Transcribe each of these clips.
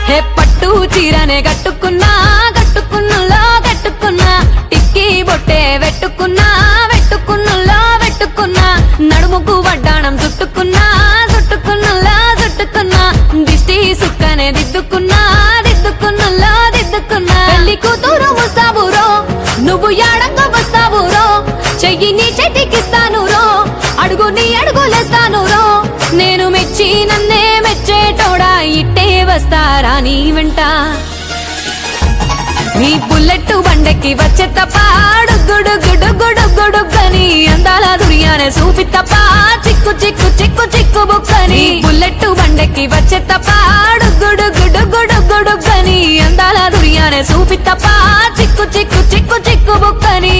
హే పట్టు చీరనే కట్టుకున్నా కట్టుకున్నలో కట్టుకున్నా టిక్కీ బొట్టే వెట్టుకున్నా వెట్టుకున్నలో వెట్టుకున్నా నడుముకు వడ్డాణం చుట్టుకున్నా చుట్టుకున్నలో చుట్టుకున్నా దిష్టి సుక్కనే దిద్దుకున్నా దిద్దుకున్నలో దిద్దుకున్నా పెళ్లి కూతురు ముస్తాబురో నువ్వు యాడంగా వస్తావురో చెయ్యి నీ చేతికిస్తాను రో అడుగు నీ అడుగులేస్తాను రో నేను మెచ్చి నన్నే మెచ్చేటోడా ఇట్టే వస్తారా నీ వెంట నీ బుల్లెట్ బండెక్కి వచ్చే తప్ప గుడుగుడుగుడుగుడుగుడుగని అందాల దుర్యానే చూపి తప్ప చిక్కు చిక్కు చిక్కు చిక్కు బుక్కని బుల్లెట్ బండెక్కి వచ్చే తప్ప గుడుగుడుగుడుగుడుగని అందాల దుర్యానే చూపి తప్ప చిక్కు చిక్కు చిక్కు చిక్కు బుక్కని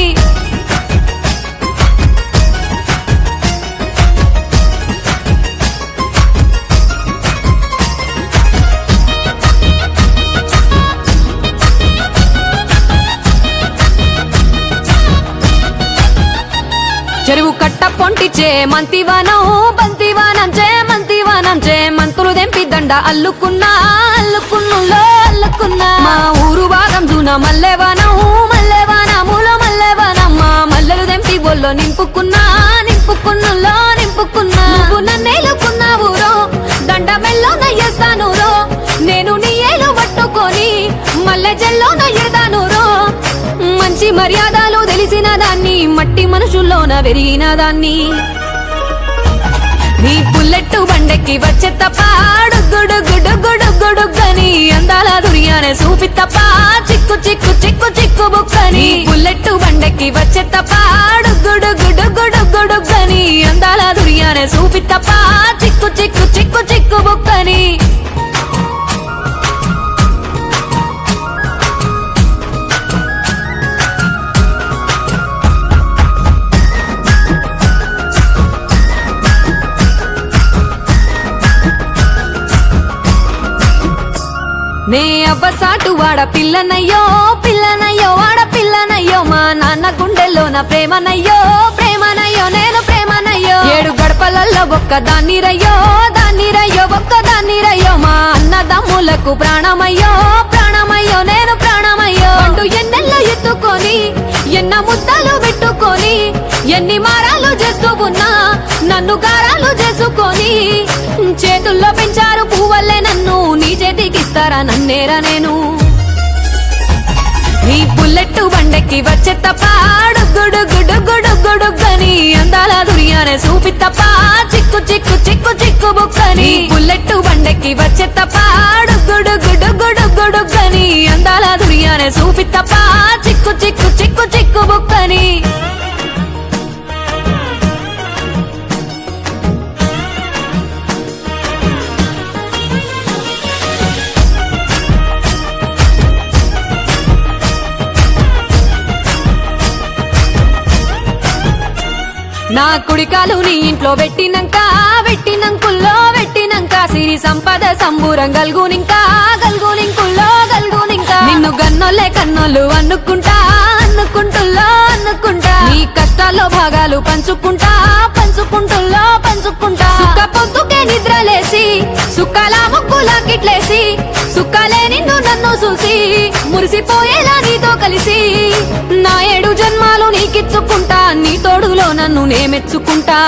చెరువు కట్ట పొంటిచే మంతివానం బంతివానం చే మంతివానం చే మంతులు దెంపి దండ అల్లుకున్నా అల్లుకున్నులో అల్లుకున్నా మా ఊరు భాగం జూన మల్లెవానం మల్లెవానములో మల్లెవానం మా మల్లెలు దెంపి బొల్లో నింపుకున్నా నింపుకున్నులో నింపుకున్నా నువ్వు నన్నేలుకున్నావు రో దండ మెల్లో నయ్యేస్తాను రో నేను నీ ఏలు పట్టుకొని మల్లె జల్లో నయ్యేదాను రో మంచి మర్యాదలు తెలిసిన దాన్ని మట్టి మనుషుల్లోన పెరిగిన దాన్ని నీ బుల్లెట్ బండెక్కి వచ్చే తప్ప గుడుగుడుగుడుగుడుగని అందాల దుర్యానే చూపి తప్ప చిక్కు చిక్కు చిక్కు చిక్కు బుక్కని బుల్లెట్ బండెక్కి వచ్చే తప్ప గుడుగుడుగుడుగుడుగని అందాల దుర్యానే చూపి తప్ప చిక్కు చిక్కు చిక్కు చిక్కు బుక్కని నే అవ్వసాటు వాడ పిల్లనయ్యో పిల్లనయ్యో వాడ పిల్లనయ్యో మా నాన్న గుండెల్లో నా ప్రేమనయ్యో ప్రేమనయ్యో నేను ప్రేమనయ్యో 7 గడపలల్లో ఒక్క దాన్నిరయ్యో దాన్నిరయ్యో ఒక్క దాన్నిరయ్యో మా అన్నదమ్ములకు ప్రాణమయ్యో ప్రాణమయ్యో నేను ప్రాణమయ్యో అంటూ ఎన్నెల్లో ఎత్తుకొని ఎన్న ముద్దలు పెట్టుకొని ఎన్ని మారాలు చేస్తూ ఉన్నా నన్ను గారాలు చేసుకొని చేతుల్లో పెంచారు పువ్వల్లే నన్ను నీ చేతికిస్తారా నన్నేరా నేను నీ బుల్లెట్ బండెక్కి వచ్చే తప్ప గుడుగుడుగుడుగుడుగని అందాల దుర్యానే చూపి తప్ప చిక్కు చిక్కు చిక్కు చిక్కు బుక్కని బుల్లెట్ బండెక్కి వచ్చే తప్ప గుడుగుడుగుడుగుడుగని అందాల దుర్యానే చూపి తప్ప చిక్కు చిక్కు చిక్కు చిక్కు బుక్కని నా కుడికాలు నీ ఇంట్లో పెట్టినంకుల్లో పెట్టినంక సిరి సంపద సంబూరం గల్గునింకా గల్గునింకుల్లో గల్గునింకా నిన్ను గన్నోలే కన్నోళ్ళు అనుకుంటా అనుకుంటుల్లో అనుకుంటా నీ కష్టాల్లో భాగాలు పంచుకుంటా పంచుకుంటుల్లో పంచుకుంటా సుక్క పొద్దుకే నిద్రలేసి సుక్కల ముక్కులా కిట్లేసి సుక్కలే నిన్ను నన్ను చూసి మురిసిపోయేలా నీతో కలిసి నా 7 జన్మాలు నీకిచ్చుకుంటా నీ తోడులో నన్ను నే మెచ్చుకుంటా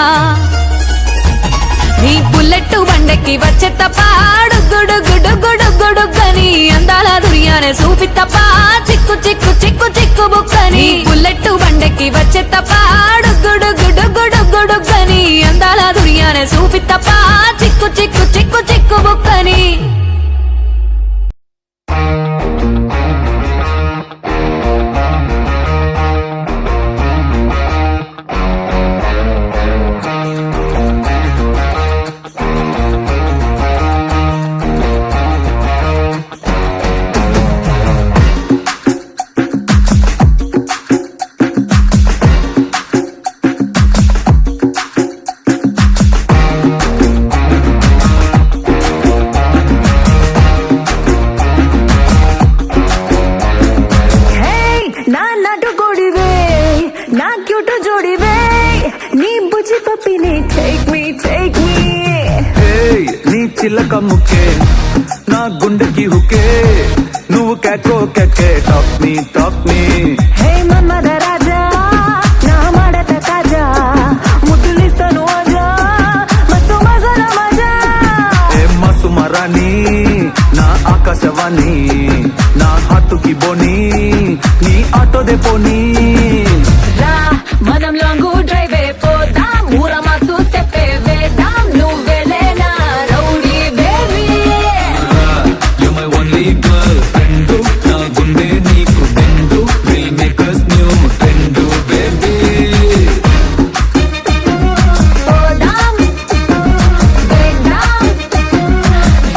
నీ బుల్లెట్ బండెక్కి వచ్చే తప్ప గుడుగుడుగుడుగుడుగని అందాల దుర్యానే చూపి తప్ప చిక్కు చిక్కు చిక్కు చిక్కు బుక్కని బుల్లెట్ బండెక్కి వచ్చే తప్ప గుడుగుడుగుడుగుడుగని అందాల దుర్యానే చూపి తప్ప చిక్కు చిక్కు చిక్కు చిక్కు బుక్కని చిల్లక ముక్కే నా గుండెకి హుకే నువ్వు కేకో కేకే టాక్ మీ హే మన్మథ రాజా నా మడత కాజా ముద్దులిస్తాను ఆజా మస్తు మజాల మజా ఏ మసుమరాని నా ఆకాశవాణి నా హాటుకి బోని నీ ఆటో దే పోనీ రా మనం లాంగ్ డ్రైవ్ పోదాం ఊర మాసు స్టెప్ వేద్దాం నువ్వెలేనా rowdy baby You're my only girlfriend నా గుండె నీకు బెండు We'll make us new trend baby పోదాం వేద్దాం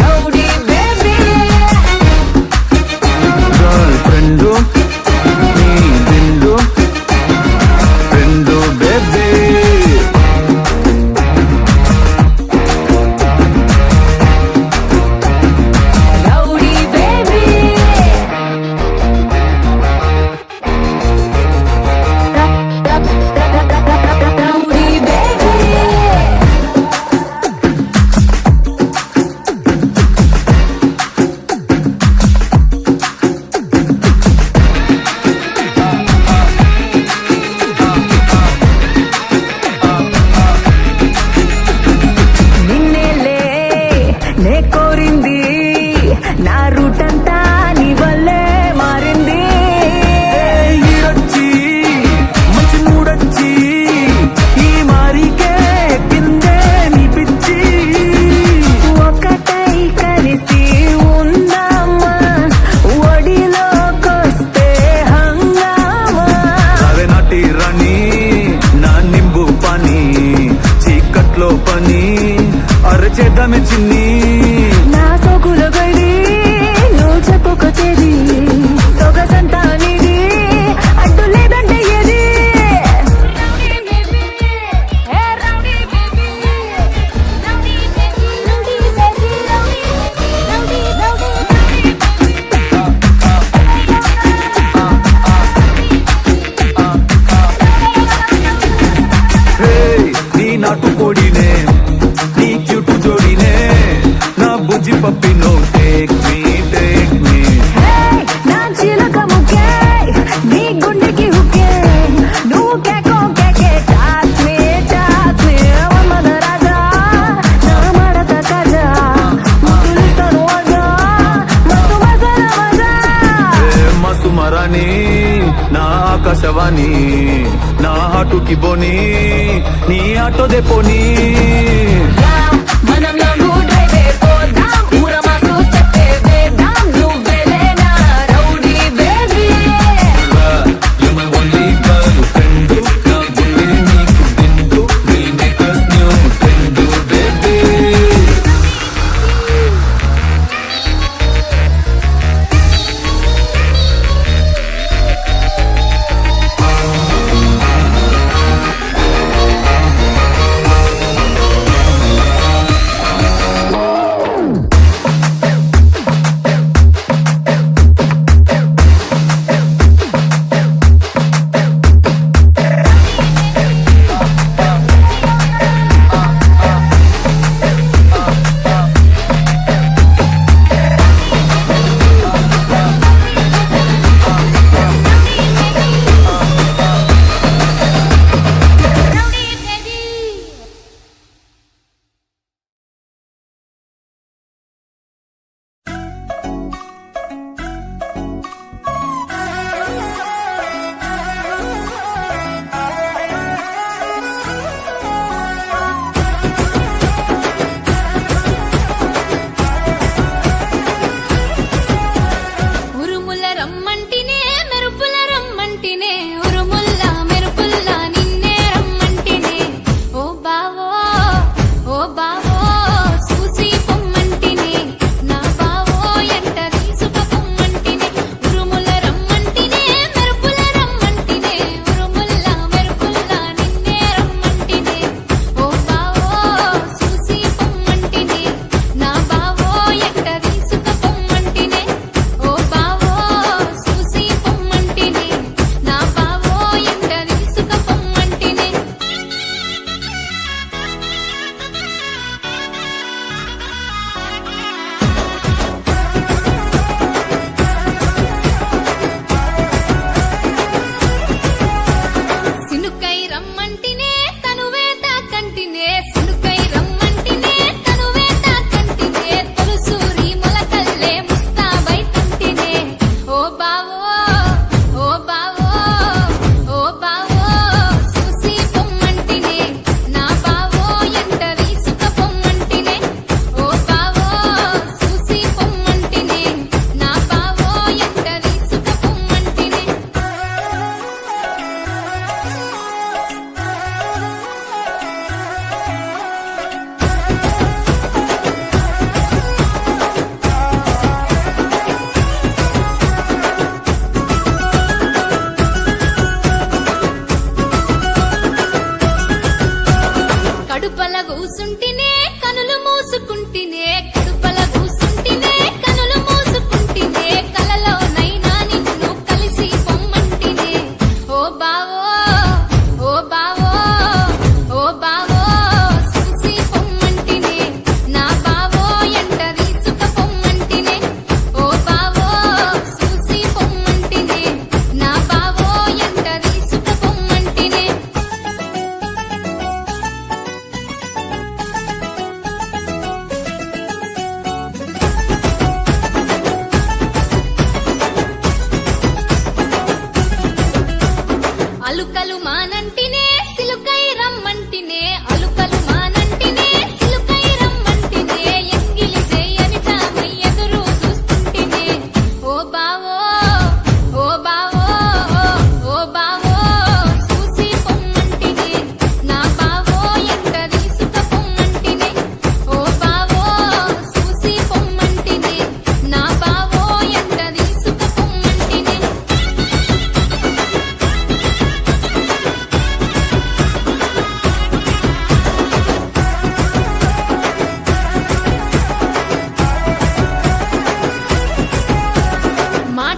రౌడీ బేబీ girlfriend నీ బెండు friend baby rowdy baby rowdy baby నిన్నేలే నే కోరింది నా రూట్ అంతా నీ వల్లే మారింది ఈడొచ్చి మంచి మూడొచ్చి ఈ మారికే కిందే నీ పిచ్చి ఒకటై కలిసి ఉందామా ఒడిలోకొస్తే హంగామా అరే నాటి రాణి నా నింబు పని చీకట్లో పని అరచేద్దామే చిన్ని నా సోకుల గడి నువ్వు చెప్పుకొచ్చేది సొగసంతా నీది అడ్డు లేదంటే ఏది హే నీ నాటు కోడినే నీ క్యూటు జోడినే నా బుజ్జి పప్పినో టేక్ మీ హే, నా చిలక ముక్కే నీ గుండెకి హుక్కే నువ్వు కేకో కేకే టాక్ మీ మన్మథ రాజా నా మడత కాజా ముద్దులిస్తాను ఆజా మస్తు మజాల మజా ఏ మసుమరాని నా ఆకాశవాణి నా హాటుకి బోని నీ ఆటో దే పోనీ రా మనం లాంగ్ డ్రైవ్ పోదాం ఊర మాసు స్టెప్ వేద్దాం నువ్వెలేనా rowdy baby You're my only girlfriend నా గుండె నీకు బెండు We'll make us new trend baby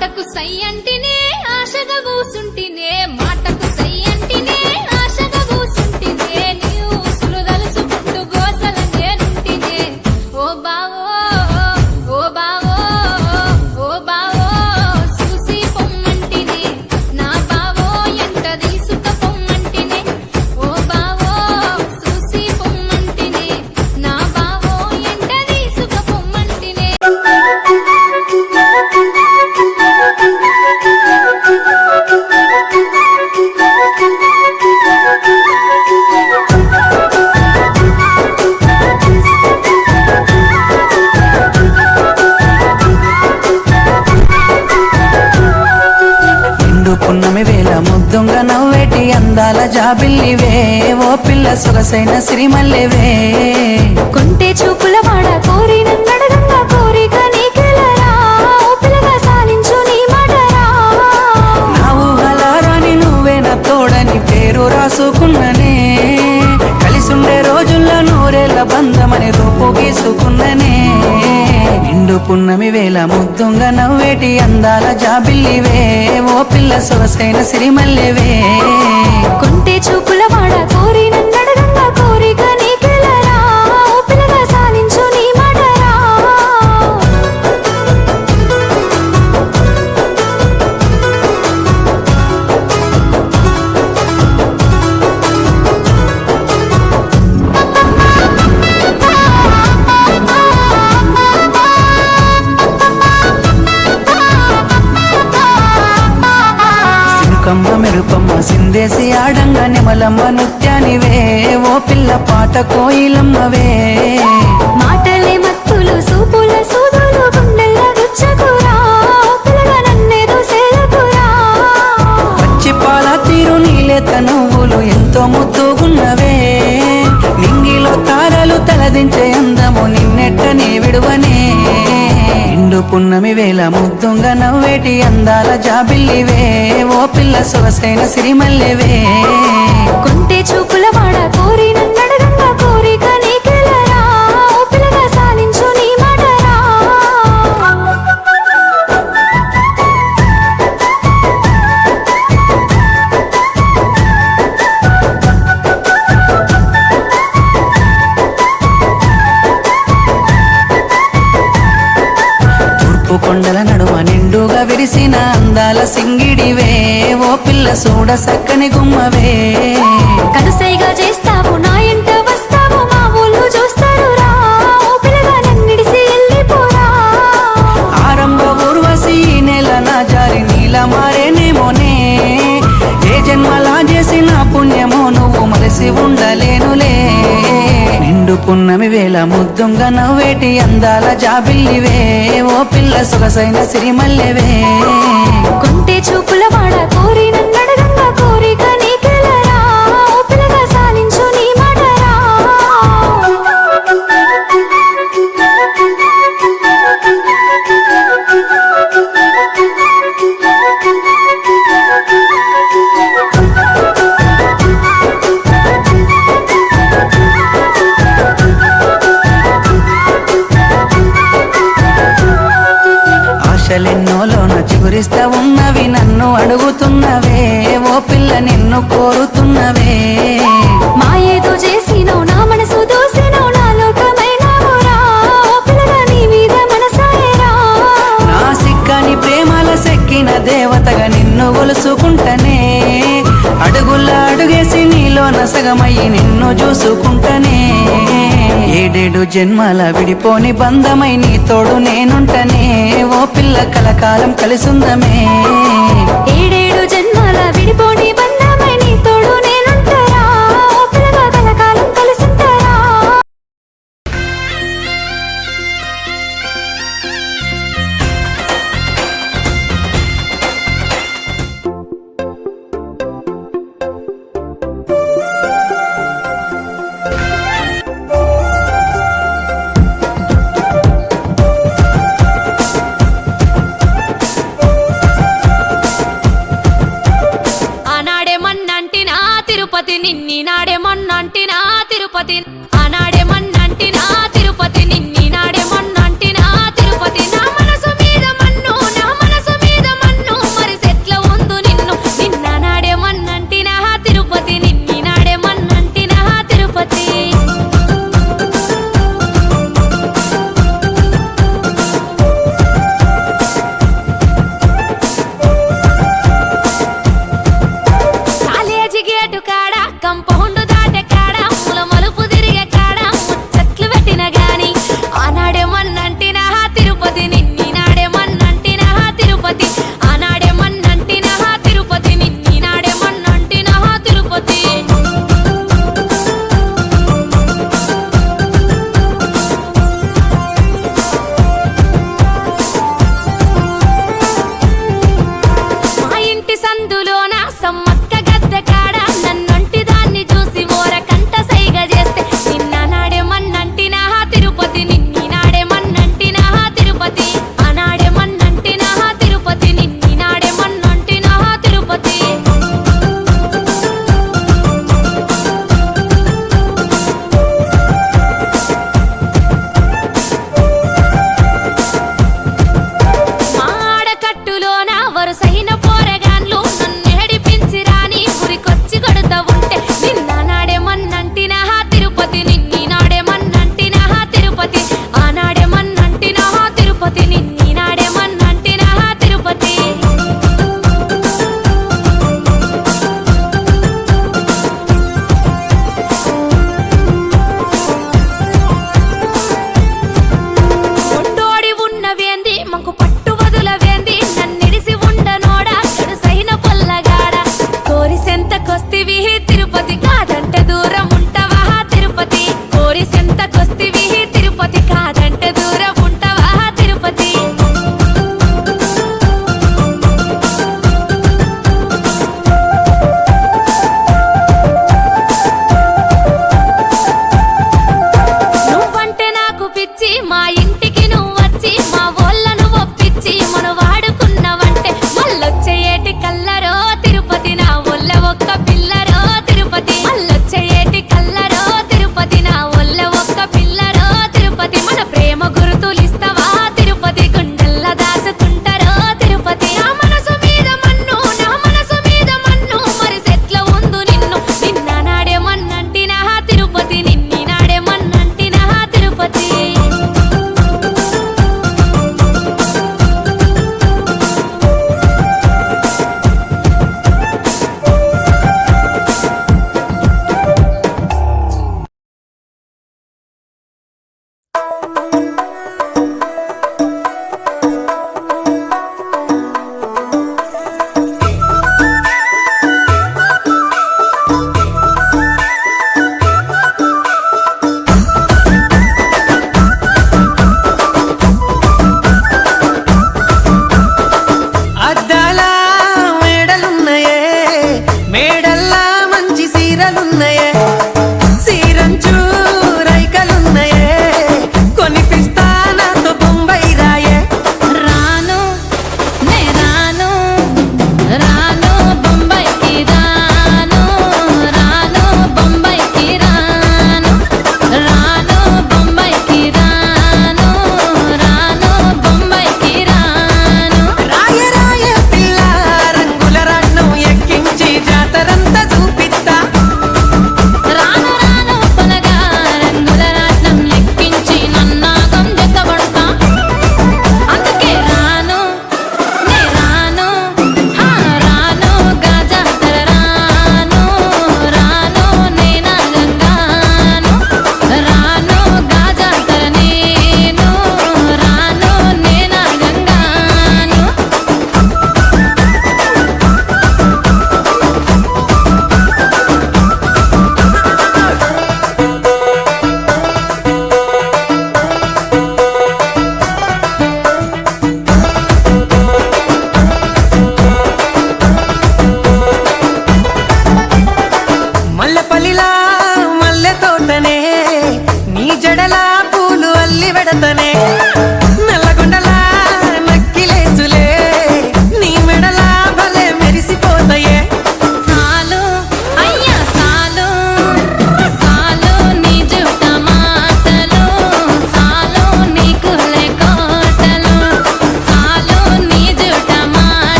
మాటకు సై అంటినే ఆశగా కూసుంటినే మాటకు సై అంటినే ఆశగా కూసుంటినే నీవు ఉసులు తలుసుకుంటూ గోసల నేనుంటినే ఓ బావో ఓ బావో ఓ బావో చూసి పొమ్మంటినే నా బావో ఎంట తీసుక పొమ్మంటినే ఓ బావో చూసి పొమ్మంటినే నా బావో ఎంట తీసుక పొమ్మంటినే నిండు పున్నమి వేళ ముద్దుంగా నవ్వేటి అందాల జాబిల్లివే ఓ పిల్ల సొగసైన సిరిమల్లెవే కొంటే చూపుల వాడ కోరి నన్నడగంగా కోరిక నీకెలరా ఓ పిల్లగా సాలించు నీ మాటరా నా ఊహలారాని నువ్వే నా తోడని పేరు రాసుకున్ననే కలిసుండే రోజుల్లో నూరేళ్ల బంధమని రూపు గీసుకున్ననే నిండు పున్నమి వేళ ముద్దుంగా నవ్వేటి అందాల జాబిల్లివే ఓ పిల్ల సొగసైన సిరిమల్లెవే కొంటే చూపుల వాడ కోరి నన్నడగంగా కోరిక నీకెలరా ఓ పిల్లగా సాలించు నీ మాటరా సినుకమ్మ మెరుపమ్మ సిందేసి ఆడంగా నిమలమ్మ నృత్యానివే ఓ పిల్ల పాట కోయిలమ్మవే మాటలే మత్తులు సూపుల సూదులు గుండెల్ల గుచ్చకురా ఓ పిల్లగా నన్నేదో సేలకురా పచ్చి పాల తీరు నీలేత నువ్వులు ఎంతో ముద్దుగున్నవే నింగిలో తారలు తలదించే అందము నిన్నెట్ట నీ విడువనే నిండు పున్నమి వేళ ముద్దుంగా నవ్వేటి అందాల జాబిల్లివే ఓ పిల్ల సొగసైన సిరిమల్లెవే కొంటే చూపుల వాడ కోరి నన్నడగంగా కోరిక నీకెలరా ఓ పిల్లగా సాలించు నీ మాటరా తూర్పు కొండల నడుమ నిండుగా విరిసిన అందాల సింగిడివే ఓ పిల్ల సూడ సక్కని గుమ్మవే కనుసైగా చేస్తావు నా ఎంట వస్తావు మా ఊళ్ళు చూస్తారు రా ఓ పిల్లగా నన్నిడిసి వెళ్ళిపోరా ఆరంభ ఊర్వశి ఈ నెల నా జారి నీలా మారేనేమోనే ఏ జన్మలా చేసిన పుణ్యమో నువ్వు మలిసి ఉండలేనులే నిండు పున్నమి వేళ ముద్దుంగా నవ్వేటి అందాల జాబిల్లివే ఓ పిల్ల సొగసైన సిరిమల్లెవే కొంటే చూపుల వాడ కోరి నన్నడగంగా కోరిక నీకెలరా ఓ పిల్లగా సాలించు నీ మాటరా ఆశలెన్నోలోన చిగురిస్తా ఉన్నవి నన్ను అడుగుతున్నవే ఓ పిల్ల నిన్ను కోరుతున్నవే మాయేదో చేసినవు నా మనసు దోసినవు నా లోకమైనవురా ఓ పిల్లగా నీ మీద మనసాయరా నా సిక్కని ప్రేమల సెక్కిన దేవతగా నిన్ను గొలుసుకుంటనే అడుగుల అడుగేసి నీలో నసగమయ్యి నిన్ను చూసుకుంటనే ఏడేడు జన్మల విడిపోని బంధమై నీ తోడు నేనుంటనే ఓ పిల్ల కలకాలం కలిసుందమే ఏడేడు జన్మాల విడిపోని బంధమై నీ తోడు నేనుంటారా ఓ పిల్లగా కలకాలం కలిసుంటారా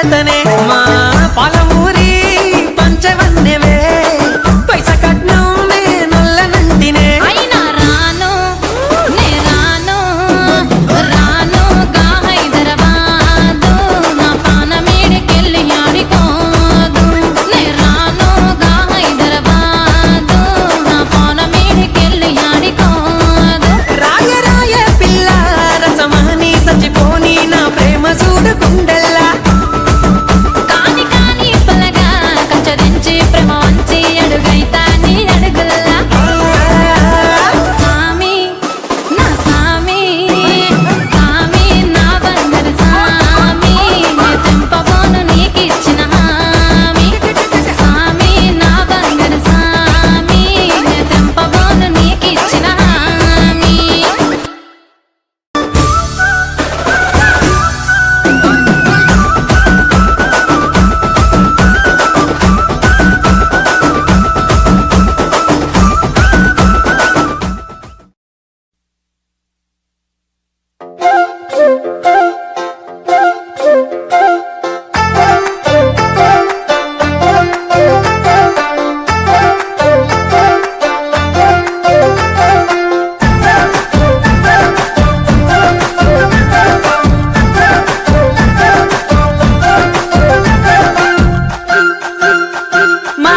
కడతనే మా పాలమూరి పంచవన్నెవే పైస కట్నం నే నొల్లనంటినే అయినా రాను నే రాను రాను గా హైదరాబాదు నా పానమేడికెళ్ళి ఆడికోదు నే రాను గా హైదరాబాదు నా పానమేడికెళ్ళి ఆడికోదు రాయ రాయ పిల్ల రసమాని సచిపోని నా ప్రేమ చూడుకుండల్లా కాని కాని పలగా కచ్చరించి ప్రేమ వంచి అడుగైతా నీ అడుగుల్లా సామి నా సామి సామి నా బంగారు సామి నే తెంపబోను నీకిచ్చిన హామీ సామి నా బంగారు సామి నే తెంపబోను నీకిచ్చిన హామీ మా